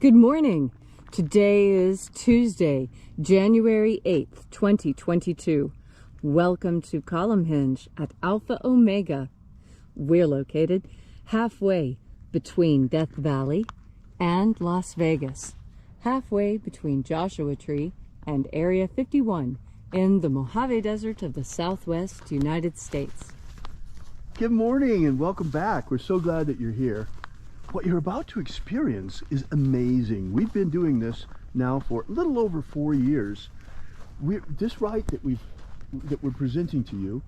Good morning. Today is Tuesday, January 8th, 2022. Welcome to Columnhenge at Alpha Ωmega. We're located halfway between Death Valley and Las Vegas, halfway between Joshua Tree and Area 51 in the Mojave Desert of the Southwest United States. Good morning and welcome back. We're so glad that you're here. What you're about to experience is amazing. We've been doing this now for a little over 4 years. This rite that we're presenting to you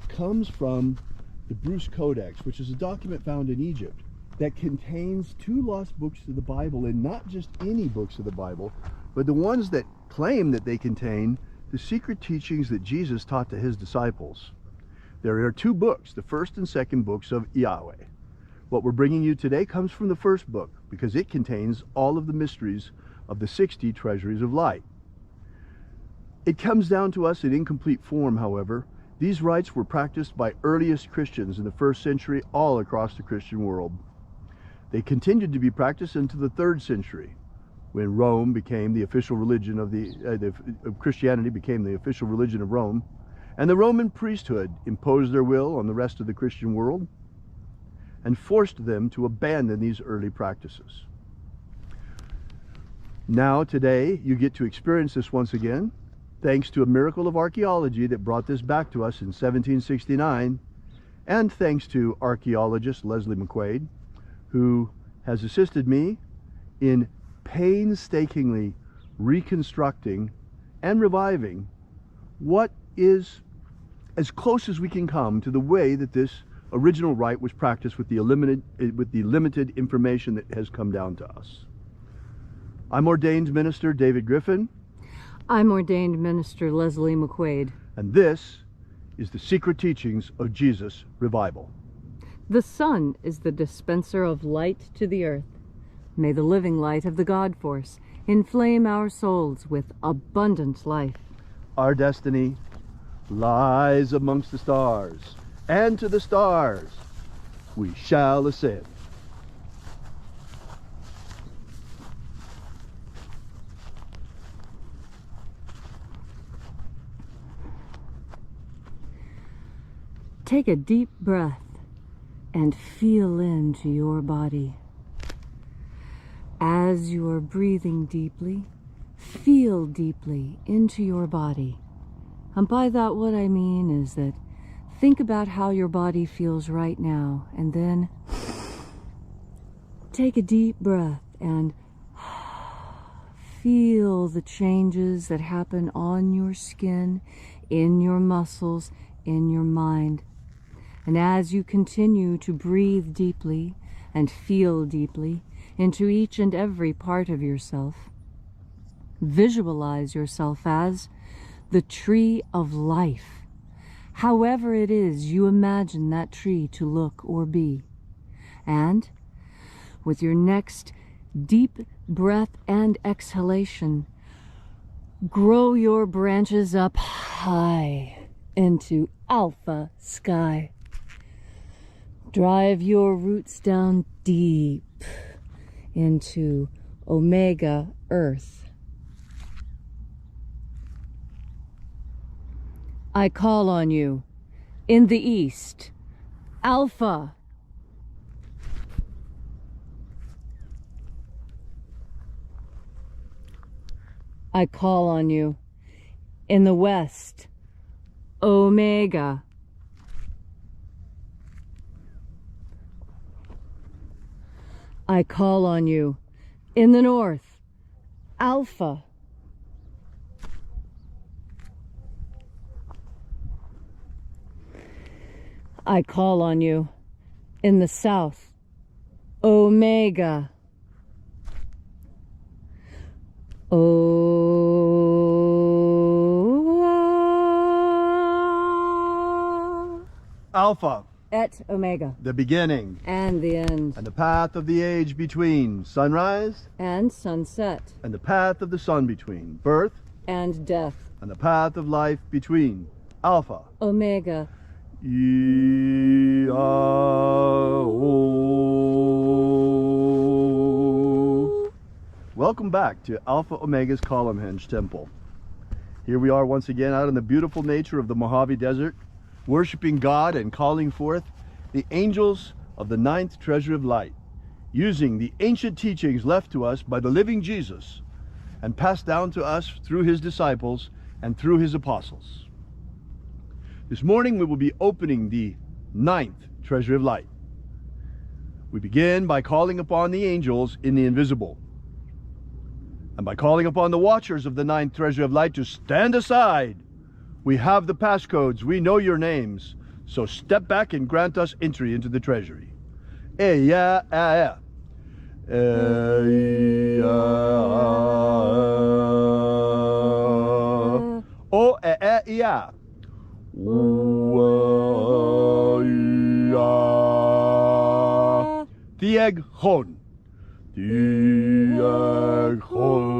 comes from the Bruce Codex, which is a document found in Egypt that contains 2 lost books of the Bible, and not just any books of the Bible, but the ones that claim that they contain the secret teachings that Jesus taught to his disciples. There are 2 books, the first and second books of Yahweh. What we're bringing you today comes from the first book because it contains all of the mysteries of the 60 Treasuries of Light. It comes down to us in incomplete form, however. These rites were practiced by earliest Christians in the 1st century all across the Christian world. They continued to be practiced into the 3rd century when Rome became the official religion of Christianity became the official religion of Rome, and the Roman priesthood imposed their will on the rest of the Christian world and forced them to abandon these early practices. Now, today, you get to experience this once again, thanks to a miracle of archaeology that brought this back to us in 1769, and thanks to archaeologist Leslie McQuade, who has assisted me in painstakingly reconstructing and reviving what is as close as we can come to the way that this original rite was practiced with the limited information that has come down to us. I'm ordained minister David Griffin. I'm ordained minister Leslie McQuade. And this is the secret teachings of Jesus Revival. The sun is the dispenser of light to the earth. May the living light of the God Force inflame our souls with abundant life. Our destiny lies amongst the stars, and to the stars we shall ascend. Take a deep breath and feel into your body. As you are breathing deeply, feel deeply into your body. And by that, what I mean is that think about how your body feels right now, and then take a deep breath and feel the changes that happen on your skin, in your muscles, in your mind. And as you continue to breathe deeply and feel deeply into each and every part of yourself, visualize yourself as the tree of life. However it is you imagine that tree to look or be. And with your next deep breath and exhalation, grow your branches up high into alpha sky. Drive your roots down deep into omega earth. I call on you in the east, Alpha. I call on you in the west, Omega. I call on you in the north, Alpha. I call on you in the south, Omega. Alpha. Et Omega. The beginning. And the end. And the path of the age between sunrise and sunset. And the path of the sun between birth and death. And the path of life between Alpha. Omega. Welcome back to Alpha O'Mega's Columnhenge Temple. Here we are once again out in the beautiful nature of the Mojave Desert, worshiping God and calling forth the angels of the 9th Treasury of Light, using the ancient teachings left to us by the living Jesus and passed down to us through his disciples and through his apostles. This morning we will be opening the 9th Treasury of Light. We begin by calling upon the angels in the invisible, and by calling upon the watchers of the 9th Treasury of Light to stand aside. We have the passcodes, we know your names, so step back and grant us entry into the treasury. Eya, eya. Eya. O, eya. Tieg Hon. Tieg Hon.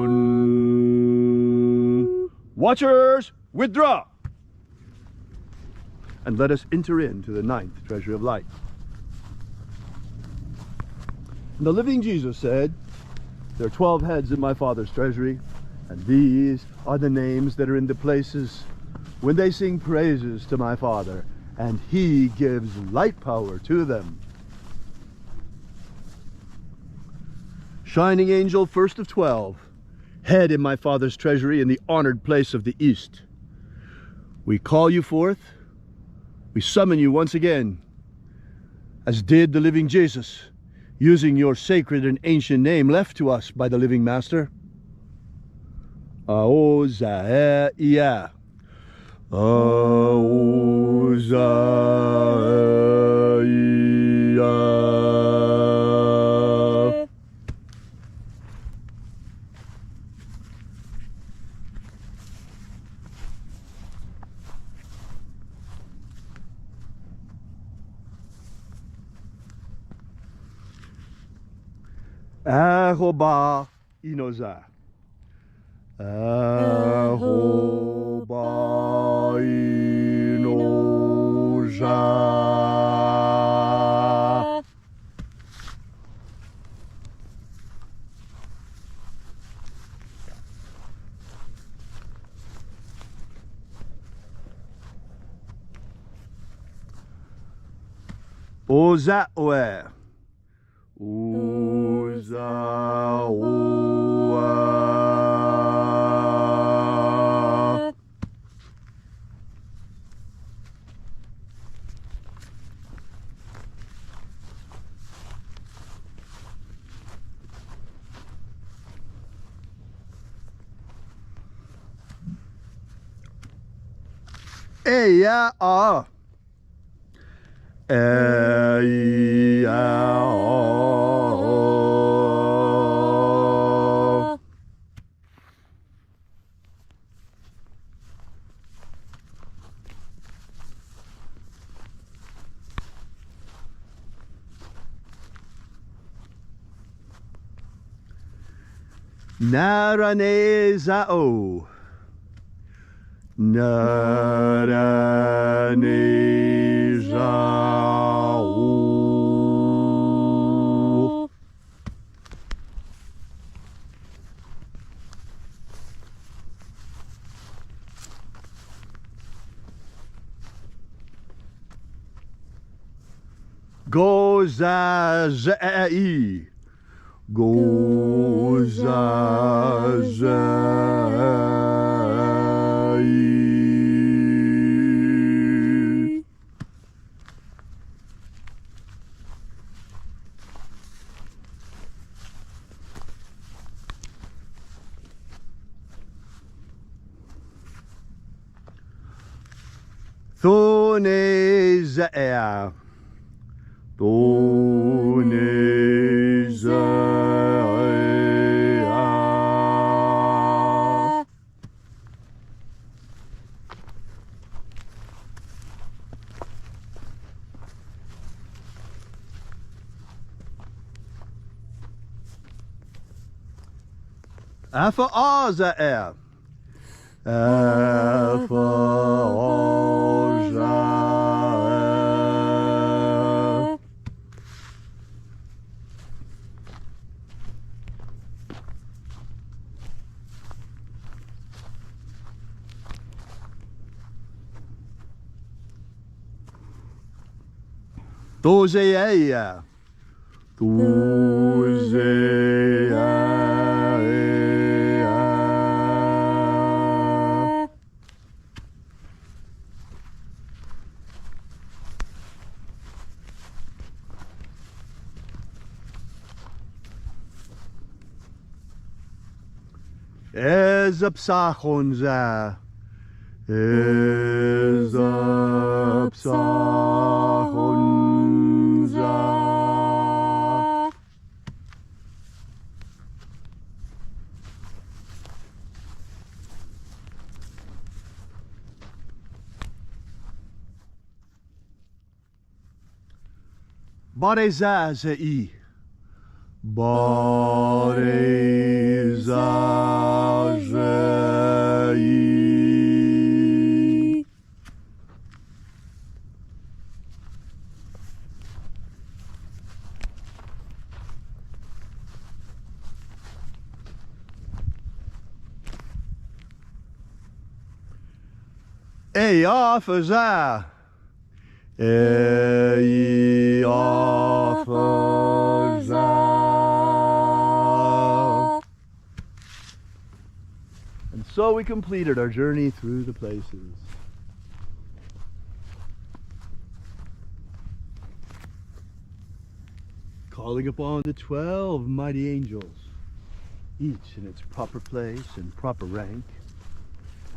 Watchers, withdraw. And let us enter into the 9th Treasury of Light. And the living Jesus said, there are 12 heads in my Father's treasury, and these are the names that are in the places when they sing praises to my Father, and he gives light power to them. Shining angel, first of 12, head in my Father's treasury in the honored place of the East. We call you forth. We summon you once again, as did the living Jesus, using your sacred and ancient name left to us by the living Master. Aozaia. Aozaia. Ahoba inoza. Ahoba inoza. Oza oe. Uzawa. Eya a. Eya a. Naranezao. Naranezao. Gozazai. Gozazai. Thonezea. Thonezea. Alpha Ωmega. Alpha Ωmega. Dozeia. Ezapsachonza. Ezapsachonza. Barezazei. Barezazei. Ei officer. Ei officer. And so we completed our journey through the places. Calling upon the 12 mighty angels, each in its proper place and proper rank.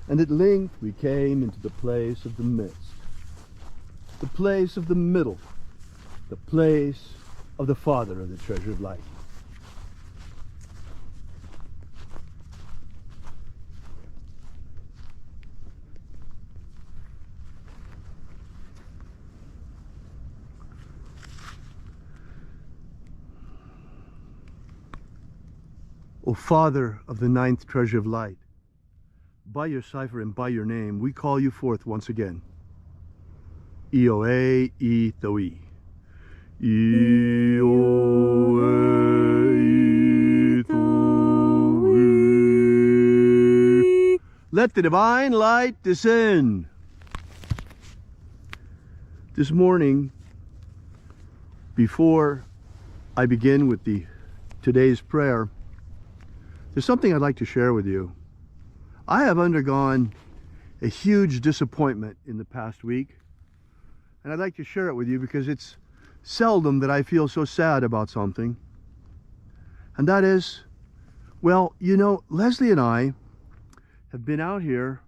And at length we came into the place of the midst, the place of the middle, the place of the Father of the Treasure of Light. O Father of the ninth Treasure of Light, by your cipher and by your name, we call you forth once again. Ioe e Toi. Ioe e Toi. Let the divine light descend. This morning, before I begin with today's prayer, there's something I'd like to share with you. I have undergone a huge disappointment in the past week, and I'd like to share it with you because it's seldom that I feel so sad about something. And that is, well, you know, Leslie and I have been out here,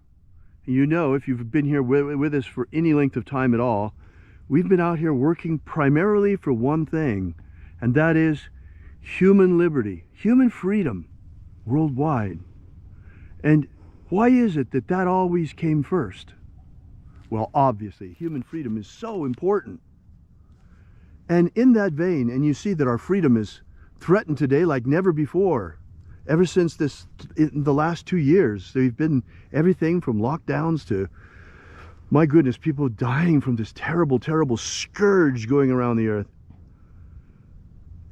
and you know, if you've been here with us for any length of time at all, we've been out here working primarily for one thing, and that is human liberty, human freedom worldwide. And why is it that that always came first? Well, obviously, human freedom is so important. And in that vein, and you see that our freedom is threatened today like never before. Ever since in the last 2 years, there've been everything from lockdowns to, my goodness, people dying from this terrible, terrible scourge going around the earth.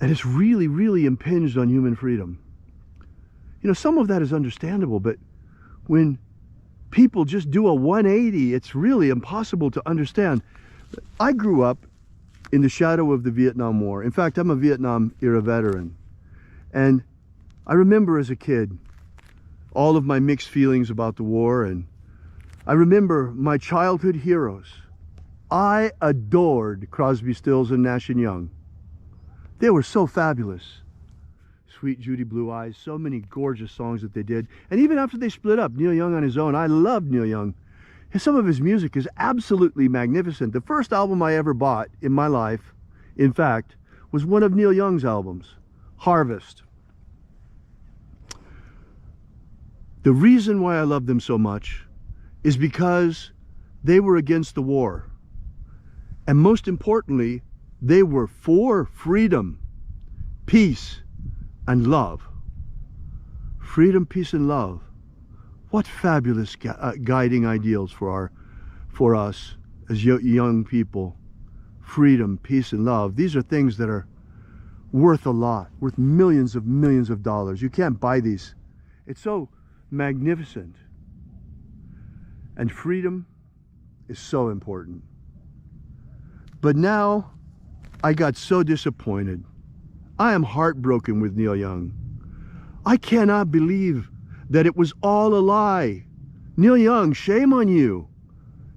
And it's really, really impinged on human freedom. You know, some of that is understandable, but when people just do a 180, it's really impossible to understand. I grew up in the shadow of the Vietnam War. In fact, I'm a Vietnam era veteran. And I remember as a kid all of my mixed feelings about the war, and I remember my childhood heroes. I adored Crosby, Stills, and Nash & Young. They were so fabulous. Sweet Judy Blue Eyes, so many gorgeous songs that they did. And even after they split up, Neil Young on his own, I loved Neil Young. And some of his music is absolutely magnificent. The first album I ever bought in my life, in fact, was one of Neil Young's albums, Harvest. The reason why I love them so much is because they were against the war. And most importantly, they were for freedom, peace, and love. Freedom, peace, and love. What fabulous guiding ideals for us as young people. Freedom, peace, and love. These are things that are worth a lot, worth millions of dollars. You can't buy these. It's so magnificent. And freedom is so important. But now, I got so disappointed. I am heartbroken with Neil Young. I cannot believe that it was all a lie. Neil Young, shame on you.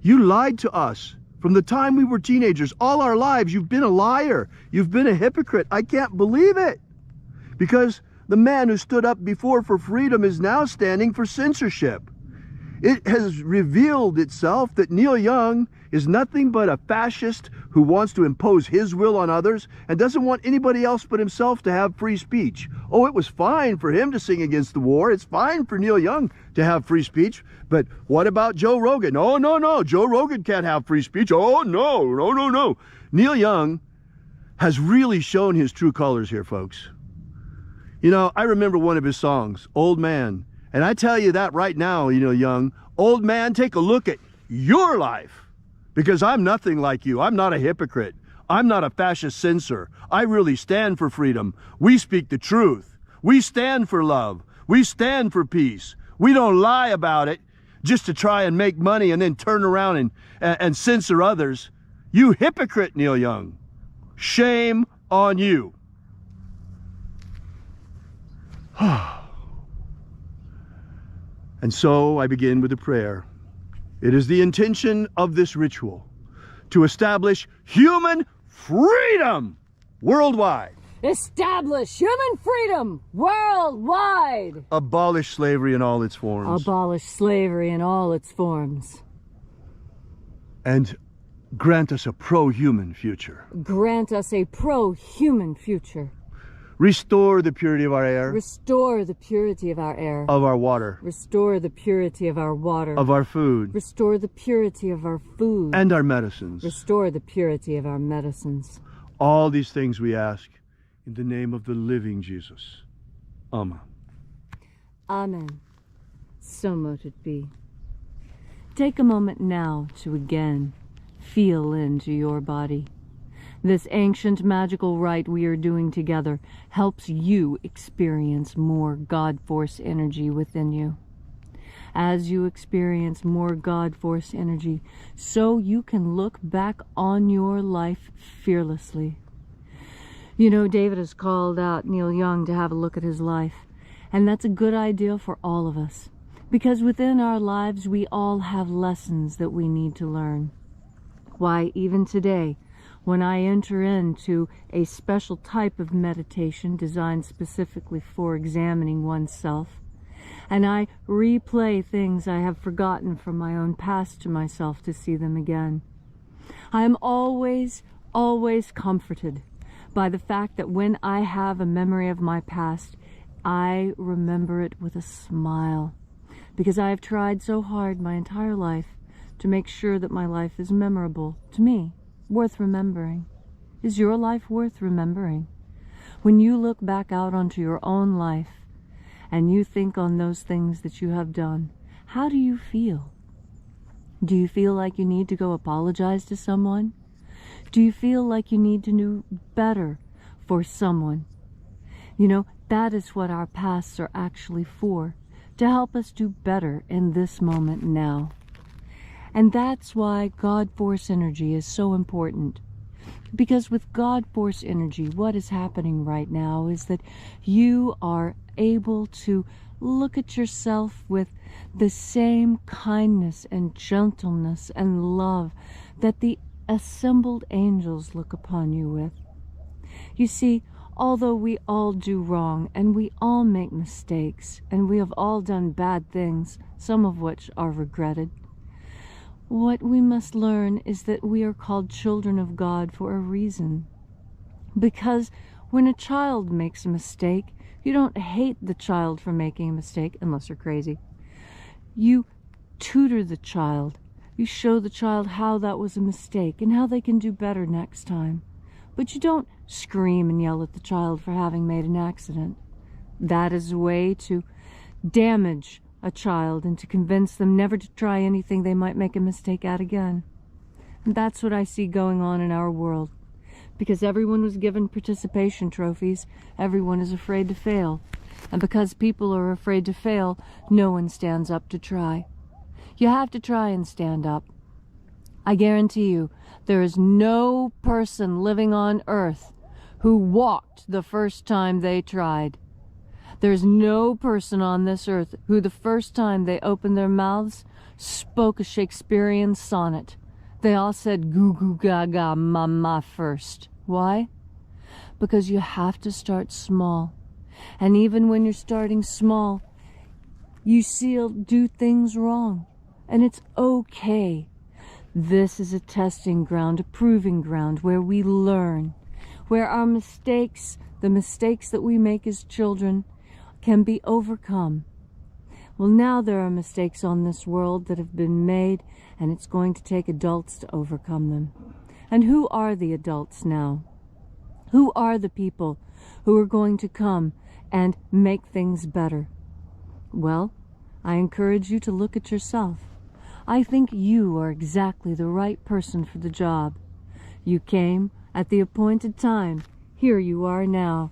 You lied to us. From the time we were teenagers, all our lives, you've been a liar. You've been a hypocrite. I can't believe it. Because the man who stood up before for freedom is now standing for censorship. It has revealed itself that Neil Young is nothing but a fascist who wants to impose his will on others and doesn't want anybody else but himself to have free speech. Oh, it was fine for him to sing against the war. It's fine for Neil Young to have free speech. But what about Joe Rogan? Oh, no, Joe Rogan can't have free speech. Oh, no. Neil Young has really shown his true colors here, folks. You know, I remember one of his songs, Old Man. And I tell you that right now, you know, Young, old man, take a look at your life. Because I'm nothing like you. I'm not a hypocrite. I'm not a fascist censor. I really stand for freedom. We speak the truth. We stand for love. We stand for peace. We don't lie about it just to try and make money and then turn around and censor others. You hypocrite, Neil Young. Shame on you. And so I begin with a prayer. It is the intention of this ritual to establish human freedom worldwide. Establish human freedom worldwide. Abolish slavery in all its forms. Abolish slavery in all its forms. And grant us a pro-human future. Grant us a pro-human future. Restore the purity of our air. Restore the purity of our air. Of our water. Restore the purity of our water. Of our food. Restore the purity of our food. And our medicines. Restore the purity of our medicines. All these things we ask in the name of the living Jesus. Amen. Amen. So mote it be. Take a moment now to again feel into your body. This ancient magical rite we are doing together helps you experience more God Force energy within you. As you experience more God Force energy, so you can look back on your life fearlessly. You know, David has called out Neil Young to have a look at his life, and that's a good idea for all of us, because within our lives we all have lessons that we need to learn. Why, even today, when I enter into a special type of meditation designed specifically for examining oneself, and I replay things I have forgotten from my own past to myself to see them again, I am always comforted by the fact that when I have a memory of my past, I remember it with a smile, because I have tried so hard my entire life to make sure that my life is memorable to me. Worth remembering. Is your life worth remembering? When you look back out onto your own life and you think on those things that you have done, how do you feel? Do you feel like you need to go apologize to someone? Do you feel like you need to do better for someone? You know, that is what our pasts are actually for, to help us do better in this moment now. And that's why God Force energy is so important. Because with God Force energy, what is happening right now is that you are able to look at yourself with the same kindness and gentleness and love that the assembled angels look upon you with. You see, although we all do wrong and we all make mistakes and we have all done bad things, some of which are regretted, what we must learn is that we are called children of God for a reason. Because when a child makes a mistake, you don't hate the child for making a mistake, unless you're crazy. You tutor the child. You show the child how that was a mistake and how they can do better next time. But you don't scream and yell at the child for having made an accident. That is a way to damage a child and to convince them never to try anything they might make a mistake at again. And that's what I see going on in our world. Because everyone was given participation trophies, everyone is afraid to fail. And because people are afraid to fail, no one stands up to try. You have to try and stand up. I guarantee you, There is no person living on earth who walked the first time they tried. There's no person on this earth who the first time they opened their mouths spoke a Shakespearean sonnet. They all said goo goo gaga mama first. Why? Because you have to start small. And even when you're starting small, you still do things wrong. And it's okay. This is a testing ground, a proving ground where we learn, where our mistakes, the mistakes that we make as children, can be overcome. Well, now there are mistakes on this world that have been made, and it's going to take adults to overcome them. And who are the adults now? Who are the people who are going to come and make things better? Well, I encourage you to look at yourself. I think you are exactly the right person for the job. You came at the appointed time. Here you are now.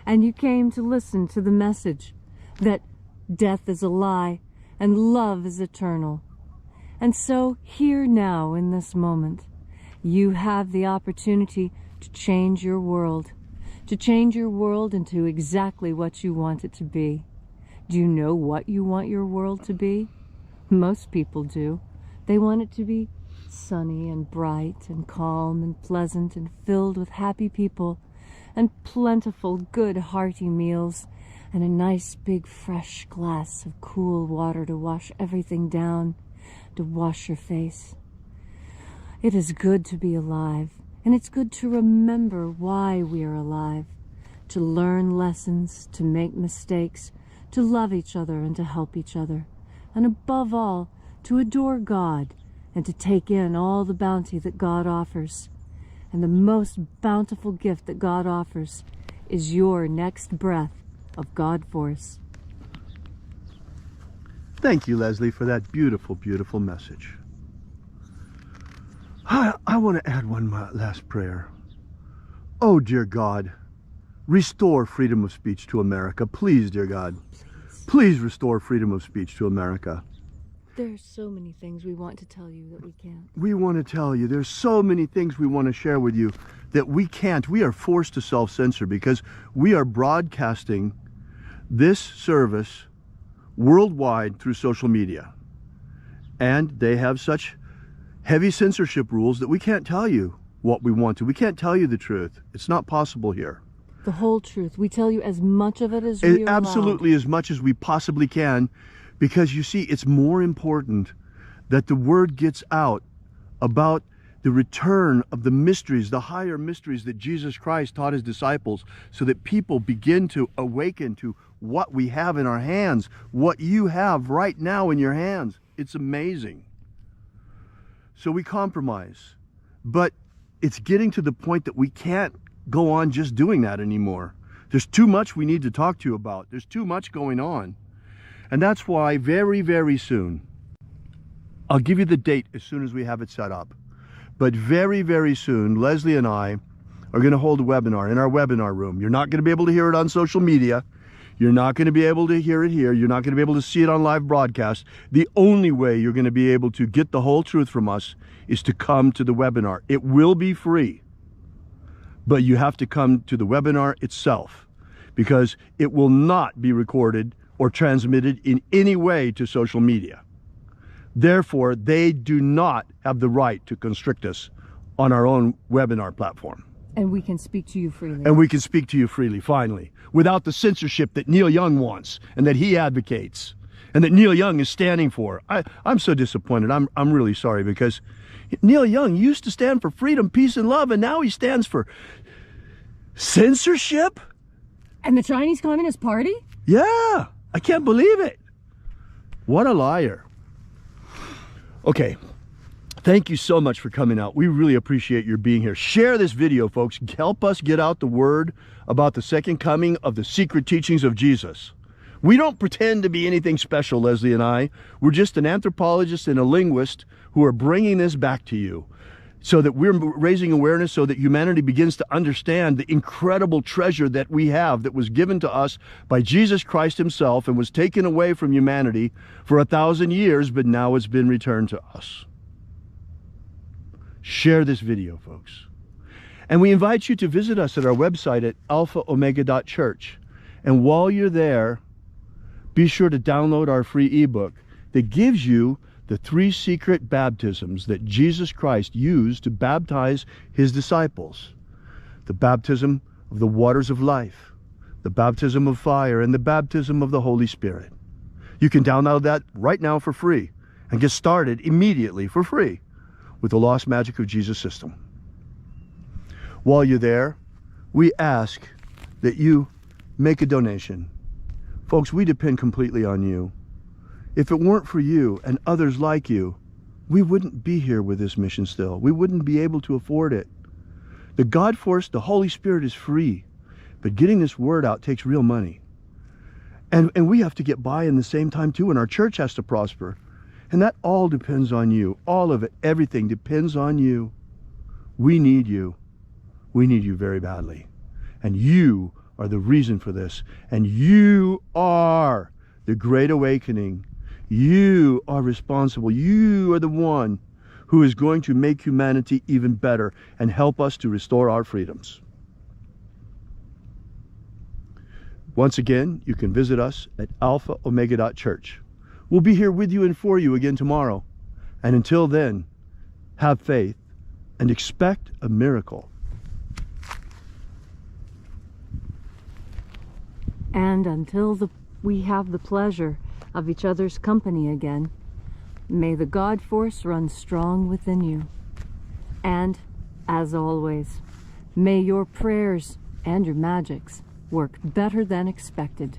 And you came to listen to the message that death is a lie and love is eternal. And so here now in this moment, you have the opportunity to change your world into exactly what you want it to be. Do you know what you want your world to be? Most people do. They want it to be sunny and bright and calm and pleasant and filled with happy people and plentiful, good, hearty meals and a nice big fresh glass of cool water to wash everything down, to wash your face. It is good to be alive, and it's good to remember why we are alive, to learn lessons, to make mistakes, to love each other and to help each other, and above all, to adore God and to take in all the bounty that God offers. And the most bountiful gift that God offers is your next breath of God force. Thank you, Leslie, for that beautiful, beautiful message. I want to add one last prayer. Oh, dear God, restore freedom of speech to America. Please, dear God, please restore freedom of speech to America. There are so many things we want to tell you that we can't. We want to tell you. There's so many things we want to share with you that we can't. We are forced to self-censor because we are broadcasting this service worldwide through social media. And they have such heavy censorship rules that we can't tell you what we want to. We can't tell you the truth. It's not possible here. The whole truth. We tell you as much of it as we are absolutely allowed. As much as we possibly can. Because you see, it's more important that the word gets out about the return of the mysteries, the higher mysteries that Jesus Christ taught his disciples, so that people begin to awaken to what we have in our hands, what you have right now in your hands. It's amazing. So we compromise. But it's getting to the point that we can't go on just doing that anymore. There's too much we need to talk to you about. There's too much going on. And that's why very, very soon, I'll give you the date as soon as we have it set up, but very, very soon, Leslie and I are going to hold a webinar in our webinar room. You're not going to be able to hear it on social media. You're not going to be able to hear it here. You're not going to be able to see it on live broadcast. The only way you're going to be able to get the whole truth from us is to come to the webinar. It will be free, but you have to come to the webinar itself because it will not be recorded or transmitted in any way to social media. Therefore, they do not have the right to constrict us on our own webinar platform. And we can speak to you freely. And we can speak to you freely, finally, without the censorship that Neil Young wants and that he advocates and that Neil Young is standing for. I'm so disappointed. I'm really sorry because Neil Young used to stand for freedom, peace, and love, and now he stands for censorship? And the Chinese Communist Party? Yeah. I can't believe it. What a liar. Okay. Thank you so much for coming out. We really appreciate your being here. Share this video, folks. Help us get out the word about the second coming of the secret teachings of Jesus. We don't pretend to be anything special, Leslie and I. We're just an anthropologist and a linguist who are bringing this back to you so that we're raising awareness so that humanity begins to understand the incredible treasure that we have that was given to us by Jesus Christ himself and was taken away from humanity for 1,000 years, but now it's been returned to us. Share this video, folks. And we invite you to visit us at our website at alphaomega.church. And while you're there, be sure to download our free ebook that gives you the 3 secret baptisms that Jesus Christ used to baptize his disciples. The baptism of the waters of life, the baptism of fire, and the baptism of the Holy Spirit. You can download that right now for free and get started immediately for free with the Lost Magic of Jesus system. While you're there, we ask that you make a donation. Folks, we depend completely on you. If it weren't for you and others like you, we wouldn't be here with this mission still. We wouldn't be able to afford it. The God force, the Holy Spirit, is free, but getting this word out takes real money. And we have to get by in the same time too, and our church has to prosper. And that all depends on you. All of it, everything depends on you. We need you. We need you very badly. And you are the reason for this. And you are the Great Awakening. You are responsible. You are the one who is going to make humanity even better and help us to restore our freedoms. Once again, you can visit us at alphaomega.church. We'll be here with you and for you again tomorrow. And until then, have faith and expect a miracle. And until we have the pleasure of each other's company again, may the God force run strong within you. And, as always, may your prayers and your magics work better than expected.